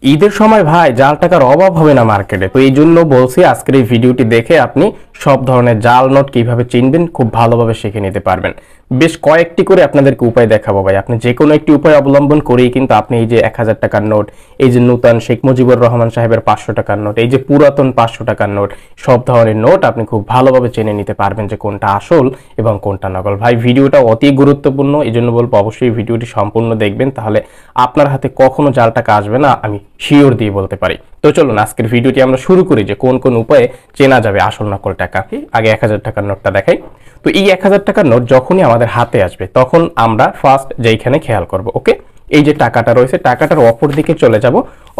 ঈদের সময় ভাই জাল টাকার অভাব হবে না মার্কেটে। তো এই জন্য বলছি আজকের এই ভিডিওটি দেখে আপনি সব ধরনের জাল নোট কিভাবে চিনবেন খুব ভালোভাবে শিখে নিতে পারবেন। বেশ কয়েকটি করে আপনাদেরকে উপায় দেখাবো ভাই। আপনি যে কোনো একটি উপায় অবলম্বন করেই কিন্তু আপনি এই যে 1000 টাকার নোট, এই যে নূতন শেখ মুজিবুর রহমান সাহেবের 500 টাকার নোট, এই যে পুরাতন 500 টাকার নোট, সব ধরনের নোট আপনি খুব ভালোভাবে চিনে নিতে পারবেন যে কোনটা আসল এবং কোনটা নকল। ভাই ভিডিওটা অতি গুরুত্বপূর্ণ, এই জন্য বলবো অবশ্যই ভিডিওটি সম্পূর্ণ দেখবেন, তাহলে আপনার হাতে কখনো জাল টাকা আসবে না, আমি শিওর দিয়ে বলতে পারি। তো চলুন আজকের ভিডিওটি আমরা শুরু করি যে কোন কোন উপায়ে চেনা যাবে আসল নকল টাকা। আগে 1000 টাকার নোটটা দেখাই। তো এই 1000 টাকার নোট যখনই আমাদের হাতে আসবে তখন আমরা ফার্স্ট যেইখানে খেয়াল করব, ওকে, এই যে টাকাটা রয়েছে টাকাটার অপর দিকে চলে যাব।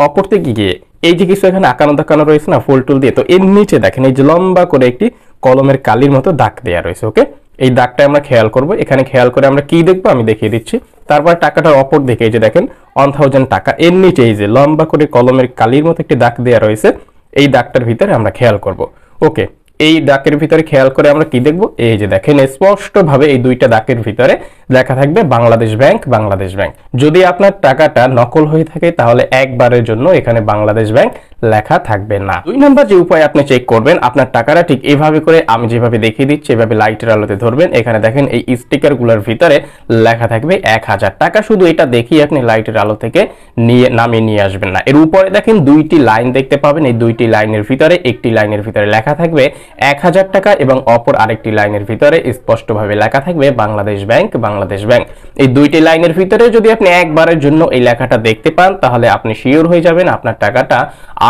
অপর দিকে গিয়ে এই যে কিছু এখানে আঁকানো দাঁকানো রয়েছে না ফুল টুল দিয়ে, তো এর নিচে দেখেন এই যে লম্বা করে একটি কলমের কালির মতো দাগ দেওয়া রয়েছে, ওকে। এই দাগটা আমরা খেয়াল করব। এখানে খেয়াল করে আমরা কি দেখবো আমি দেখিয়ে দিচ্ছি। তারপর টাকাটার অপর দিকে এই যে দেখেন 1000 টাকা, এর নিচে এই যে লম্বা করে কলমের কালির মতো একটি দাগ দেওয়া রয়েছে, এই দাগটার ভিতরে আমরা খেয়াল করব, ওকে। এই দাগের ভিতরে খেয়াল করে আমরা কি দেখব, এই যে দেখেন স্পষ্টভাবে এই দুইটা দাগের ভিতরে লেখা থাকবে বাংলাদেশ ব্যাংক, বাংলাদেশ ব্যাংক। যদি আপনার টাকাটা নকল হয়ে থাকে তাহলে একবারের জন্য এখানে বাংলাদেশ ব্যাংক লেখা থাকবে না। দুই নাম্বার যে উপায় আপনি চেক করবেন আপনার টাকাটা ঠিক এইভাবে করে আমি যেভাবে দেখিয়ে দিচ্ছি এভাবে লাইটের আলোতে ধরবেন। এখানে দেখেন এই স্টিকার গুলোর ভিতরে লেখা থাকবে 1000 টাকা। শুধু এটা দেখিয়ে আপনি লাইটের আলো থেকে নামিয়ে নিয়ে আসবেন না। এর উপরে দেখেন দুইটি লাইন দেখতে পাবেন, এই দুইটি লাইনের ভিতরে একটি লাইনের ভিতরে লেখা থাকবে 1000 টাকা এবং অপর আরেকটি লাইনের ভিতরে স্পষ্টভাবে লেখা থাকবে বাংলাদেশ ব্যাংক, বাংলাদেশ ব্যাংক। এই দুইটি লাইনের ভিতরে যদি আপনি একবারের জন্য এই লেখাটা দেখতে পান তাহলে আপনি শিওর হয়ে যাবেন আপনার টাকাটা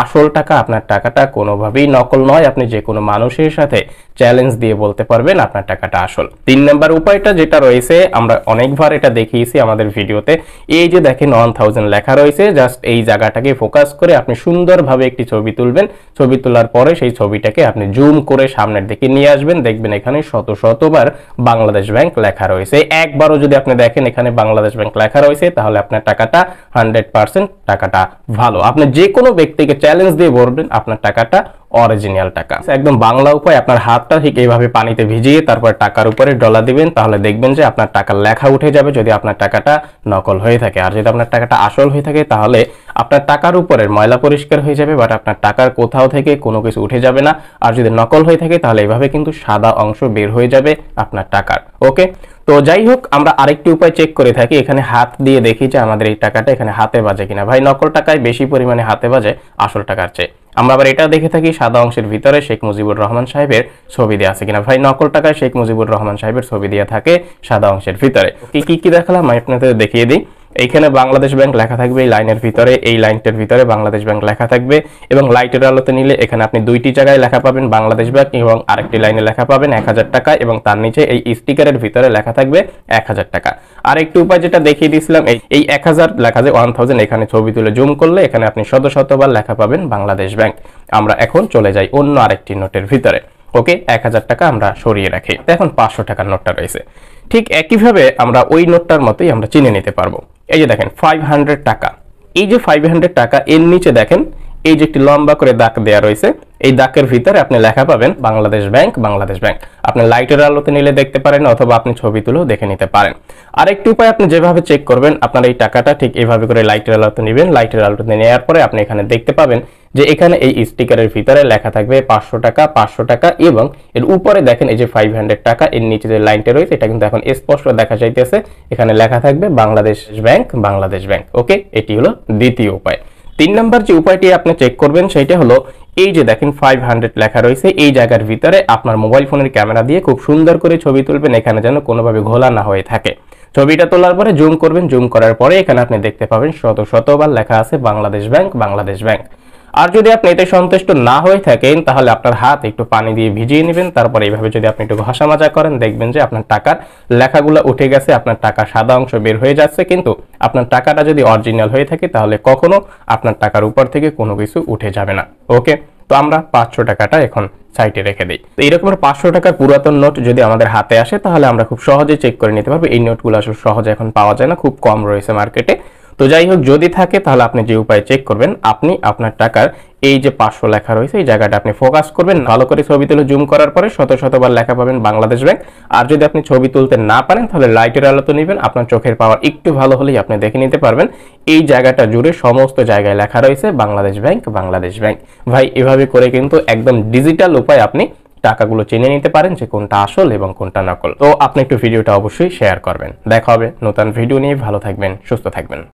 আসল টাকা, আপনার টাকাটা কোনোভাবেই নকল নয়। আপনি যে কোনো মানুষের সাথে চ্যালেঞ্জ দিয়ে বলতে পারবেন আপনার টাকাটা আসল। তিন নাম্বার উপায়টা যেটা রয়েছে আমরা অনেকবার এটা দেখিয়েছি আমাদের ভিডিওতে, এই যে দেখেন 1000 লেখা রয়েছে, জাস্ট এই জায়গাটাকে ফোকাস করে আপনি সুন্দরভাবে একটি ছবি তুলবেন। ছবি তোলার পরে সেই ছবিটাকে আপনি জুম করে সামনের দিকে নিয়ে আসবেন, দেখবেন এখানে শত শতবার বাংলাদেশ ব্যাংক লেখা রয়েছে। একবারও যদি আপনি দেখেন এখানে বাংলাদেশ ব্যাংক লেখা রয়েছে তাহলে আপনার টাকাটা 100% টাকাটা ভালো। আপনি যে কোনো ব্যক্তিকে চ্যালেঞ্জ দিয়ে বলবেন আপনার টাকাটা অরিজিনাল টাকা। একদম বাংলা উপায়, আপনার হাতটা ঠিক এইভাবে পানিতে ভিজিয়ে তারপর টাকার উপরে ডলা দিবেন, তাহলে দেখবেন যে আপনার টাকার লেখা উঠে যাবে যদি আপনার টাকাটা নকল হয়ে থাকে। আর যদি আপনার টাকাটা আসল হয়ে থাকে তাহলে আপনার টাকার উপরের ময়লা পরিষ্কার হয়ে যাবে, বাট আপনার টাকার কোথাও থেকে কোনো কিছু উঠে যাবে না। আর যদি নকল হয়ে থাকে তাহলে এইভাবে কিন্তু সাদা অংশ বের হয়ে যাবে আপনার টাকার, ওকে। তো যাই হোক, আমরা আরেকটি উপায় চেক করে থাকি, এখানে হাত দিয়ে দেখি যে আমাদের এই টাকাটা এখানে হাতে বাজে কিনা। ভাই নকল টাকায় বেশি পরিমাণে হাতে বাজে আসল টাকার চেয়ে। আমরা আবার এটা দেখে থাকি সাদা অংশের ভিতরে শেখ মুজিবুর রহমান সাহেবের ছবি দেওয়া আছে কিনা। ভাই নকল টাকায় শেখ মুজিবুর রহমান সাহেবের ছবি দেওয়া থাকে সাদা অংশের ভিতরে। কি কি দেখালাম আমি আপনাদের দেখিয়ে দিই। এইখানে বাংলাদেশ ব্যাংক লেখা থাকবে এই লাইনের ভিতরে, এই লাইনটার ভিতরে বাংলাদেশ ব্যাংক লেখা থাকবে এবং লাইটের আলোতে নিলে এখানে আপনি দুইটি জায়গায় লেখা পাবেন বাংলাদেশ ব্যাংক এবং আরেকটি লাইনে লেখা পাবেন 1000 টাকা এবং তার নিচে এই স্টিকারের ভিতরে লেখা থাকবে 1000 টাকা। আরেকটি উপায় যেটা দেখিয়ে দিয়েছিলাম, এই 1000 লেখা যে 1000, এখানে ছবি তুলে জুম করলে এখানে আপনি শত শতবার লেখা পাবেন বাংলাদেশ ব্যাংক। আমরা এখন চলে যাই অন্য আরেকটি নোটের ভিতরে, ওকে। 1000 টাকা আমরা সরিয়ে রাখি, এখন 500 টাকার নোটটা রয়েছে। ঠিক একইভাবে আমরা ওই নোটটার মতোই আমরা চিনে নিতে পারবো। এই যে দেখেন 500 টাকা, এই যে 500 টাকা এর নিচে দেখেন এই যে একটি লম্বা করে দাগ দেওয়া রয়েছে, এই দাগের ভিতরে আপনি লেখা পাবেন বাংলাদেশ ব্যাংক, বাংলাদেশ ব্যাংক। আপনি লাইটের আলোতে নিলে দেখতে পারেন অথবা আপনি ছবি তুলেও দেখে নিতে পারেন। আরেকটি উপায় আপনি যেভাবে চেক করবেন, আপনার এই টাকাটা ঠিক এইভাবে করে লাইটের আলোতে নেবেন। লাইটের আলোতে নেওয়ার পরে আপনি এখানে দেখতে পাবেন যে এখানে এই স্টিকারের ভিতরে লেখা থাকবে 500 টাকা, 500 টাকা এবং এর উপরে দেখেন এই যে 500 টাকা, এর নিচে যে লাইনটা রয়েছে এটা কিন্তু এখন স্পষ্ট দেখা যাইতেছে, এখানে লেখা থাকবে বাংলাদেশ ব্যাংক, বাংলাদেশ ব্যাংক, ওকে। এটি হলো দ্বিতীয় উপায়। তিন নম্বর যে উপায়টি আপনি চেক করবেন সেটা হলো এই যে দেখেন 500 লেখা রয়েছে, এই জায়গার ভিতরে আপনার মোবাইল ফোনের ক্যামেরা দিয়ে খুব সুন্দর করে ছবি তুলবেন, এখানে যেন কোনোভাবে ঘোলা না হয়ে থাকে। ছবিটা তোলার পরে জুম করবেন, জুম করার পরে এখানে আপনি দেখতে পাবেন শত শতবার লেখা আছে বাংলাদেশ ব্যাংক, বাংলাদেশ ব্যাংক। আর যদি আপনি এতে সন্তুষ্ট না হয়ে থাকেন তাহলে আপনার হাত একটু পানি দিয়ে ভিজিয়ে নেবেন, তারপর এইভাবে যদি আপনি একটু ঘষা মাজা করেন দেখবেন যে আপনার টাকার লেখাগুলো উঠে গেছে, আপনার টাকা সাদা অংশ বের হয়ে যাচ্ছে। কিন্তু আপনার টাকাটা যদি অরিজিনাল হয়ে থাকে তাহলে কখনো আপনার টাকার উপর থেকে কোনো কিছু উঠে যাবে না, ওকে। তো আমরা 500 টাকাটা এখন সাইডে রেখে দিই। তো এরকম 500 টাকার পুরাতন নোট যদি আমাদের হাতে আসে তাহলে আমরা খুব সহজে চেক করে নিতে পারবো। এই নোটগুলো আসলে সহজে এখন পাওয়া যায় না, খুব কম রয়েছে মার্কেটে। তো যাই হোক, যদি থাকে তাহলে আপনি যে উপায় চেক করবেন, আপনি আপনার টাকার এই যে 500 লেখা রয়েছে এই জায়গাটা আপনি ফোকাস করবেন, ভালো করে ছবি তুলে জুম করার পরে শত শতবার লেখা পাবেন বাংলাদেশ ব্যাংক। আর যদি আপনি ছবি তুলতে না পারেন তাহলে লাইটের আলোতে নেবেন, আপনার চোখের পাওয়ার একটু ভালো হলেই আপনি দেখে নিতে পারবেন এই জায়গাটা জুড়ে সমস্ত জায়গায় লেখা রয়েছে বাংলাদেশ ব্যাংক, বাংলাদেশ ব্যাংক। ভাই এভাবে করে কিন্তু একদম ডিজিটাল উপায় আপনি টাকাগুলো চিনে নিতে পারেন যে কোনটা আসল এবং কোনটা নকল। তো আপনি একটু ভিডিওটা অবশ্যই শেয়ার করবেন। দেখা হবে নতুন ভিডিও নিয়ে। ভালো থাকবেন, সুস্থ থাকবেন।